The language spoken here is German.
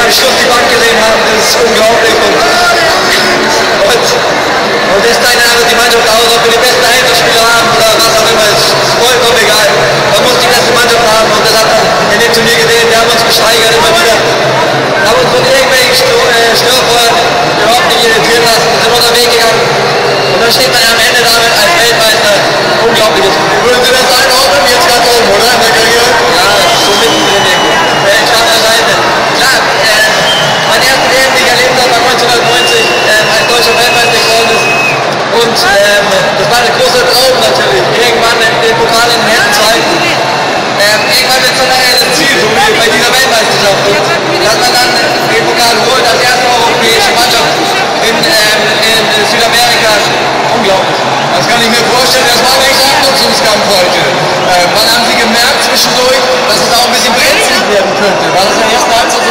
am Schluss die Bank gesehen haben, das ist unglaublich. Und das zeichnet die Mannschaft aus, ob wir die besten Einzelspieler haben oder was auch immer, ist vollkommen egal. Man muss die beste Mannschaft haben und das hat man in dem Turnier gesehen. Wir haben uns gesteigert immer wieder, haben uns von irgendwelchen Störfeuern überhaupt nicht irritieren lassen, sind unseren Weg gegangen. Und dann steht man am Ende damit als Weltmeister. Unglaubliches. Würden Sie das sagen, auch jetzt ganz oben, oder? In der Karriere? Ja, so mittendrin irgendwo. Weltklasse an Seite. Klar, mein erster WM, den ich erlebt habe, war 1990, als deutscher Weltmeister geworden ist. Und das war ein großer Traum natürlich, irgendwann den Pokal in den Händen zu halten. Irgendwann wird es dann nachher das Ziel, so wie bei dieser Weltmeisterschaft. Und dass man dann den Pokal holt als erste europäische Mannschaft in Südamerika, unglaublich. Das kann ich mir vorstellen, das war nicht Abnutzungskampf heute. Wann haben Sie gemerkt zwischendurch, dass es auch ein bisschen brenzlig werden könnte? War das in der ersten Halbzeit